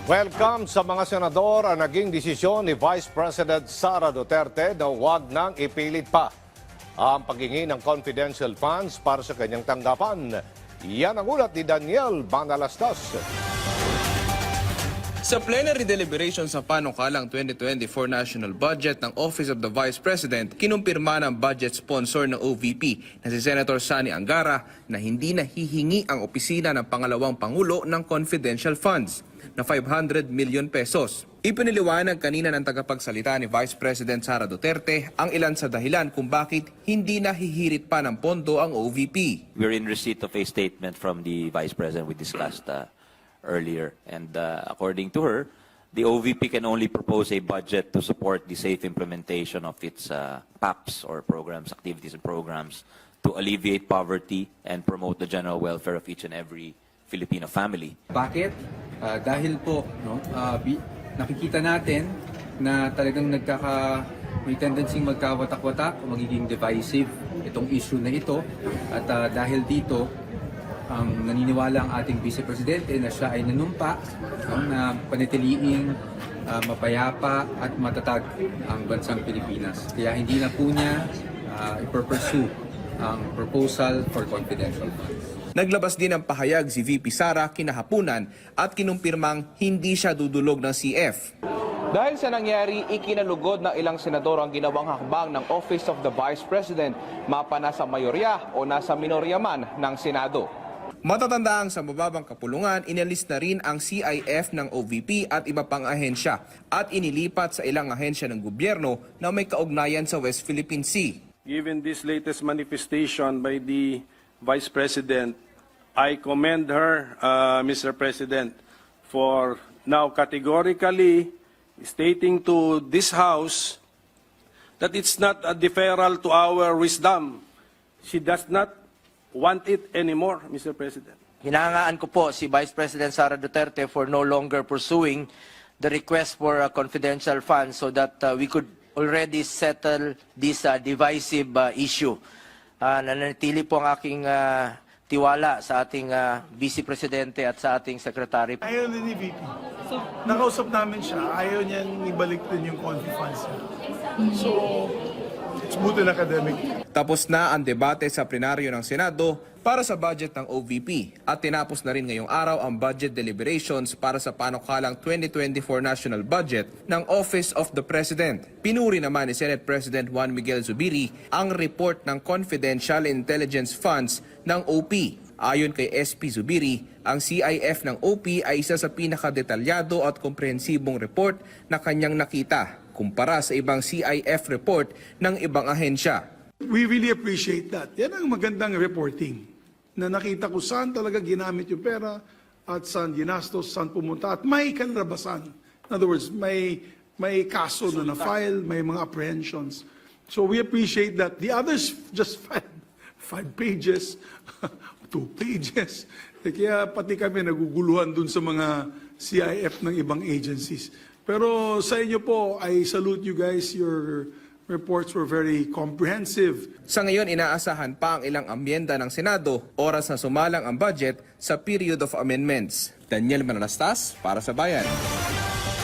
Welcome sa mga senador ang naging desisyon ni Vice President Sara Duterte na huwag nang ipilit pa ang paghingi ng confidential funds para sa kanyang tanggapan. Yan ang ulat ni Daniel Banalastas. Sa plenary deliberation sa panukalang 2024 national budget ng Office of the Vice President, kinumpirma ng budget sponsor ng OVP na si Senator Sani Angara na hindi nahihingi ang opisina ng pangalawang pangulo ng confidential funds na 500 million pesos. Ipiniliwanag kanina ng tagapagsalita ni Vice President Sara Duterte ang ilan sa dahilan kung bakit hindi nahihirit pa ng pondo ang OVP. We're in receipt of a statement from the Vice President we discussed earlier. And according to her, the OVP can only propose a budget to support the safe implementation of its PAPs or programs, activities and programs to alleviate poverty and promote the general welfare of each and every Filipino family. Bakit? Dahil po, nakikita natin na talagang may tendency magkawatak-watak o magiging divisive itong issue na ito. At dahil dito, naniniwala ang ating Vice Presidente na siya ay nanumpa na panatiliing mapayapa at matatag ang bansang Pilipinas. Kaya hindi na po niya i-pursue ang proposal for confidential funds. Naglabas din ng pahayag si VP Sara kinahapunan at kinumpirmang hindi siya dudulog ng CF. Dahil sa nangyari, ikinalugod ng ilang senador ang ginawang hakbang ng Office of the Vice President, mapa nasa mayorya o nasa minorya man ng Senado. Matatandaang sa mababang kapulungan, inalis na rin ang CIF ng OVP at iba pang ahensya at inilipat sa ilang ahensya ng gobyerno na may kaugnayan sa West Philippine Sea. Given this latest manifestation by the Vice President, I commend her, Mr. President, for now categorically stating to this House that it's not a deferral to our wisdom. She does not want it anymore, Mr. President. Hinahangaan ko po si Vice President Sara Duterte for no longer pursuing the request for confidential funds so that we could already settle this divisive issue. Nananatili po ang aking tiwala sa ating Vice Presidente at sa ating Secretary. Ayaw din ni VP. Nakausap namin siya, ayaw niyang ibalik din yung confi funds niya. So, it's good and academic. Tapos na ang debate sa plenaryo ng Senado para sa budget ng OVP at tinapos na rin ngayong araw ang budget deliberations para sa panukalang 2024 national budget ng Office of the President. Pinuri naman ni Senate President Juan Miguel Zubiri ang report ng Confidential Intelligence Funds ng OP. Ayon kay SP Zubiri, ang CIF ng OP ay isa sa pinakadetalyado at komprehensibong report na kanyang nakita kumpara sa ibang CIF report ng ibang ahensya. We really appreciate that. Yan ang magandang reporting. Na nakita ko saan talaga ginamit yung pera at saan ginastos, saan pumunta at may kanrabasan. In other words, may kaso na na-file, may mga apprehensions. So we appreciate that. The others just five pages, 2 pages. Kaya pati kami naguguluhan dun sa mga CIF ng ibang agencies. Pero sa inyo po, I salute you guys. Your reports were very comprehensive. Sa ngayon, inaasahan pa ang ilang amyenda ng Senado, oras na sumalang ang budget sa period of amendments. Daniel Manalastas para sa Bayan.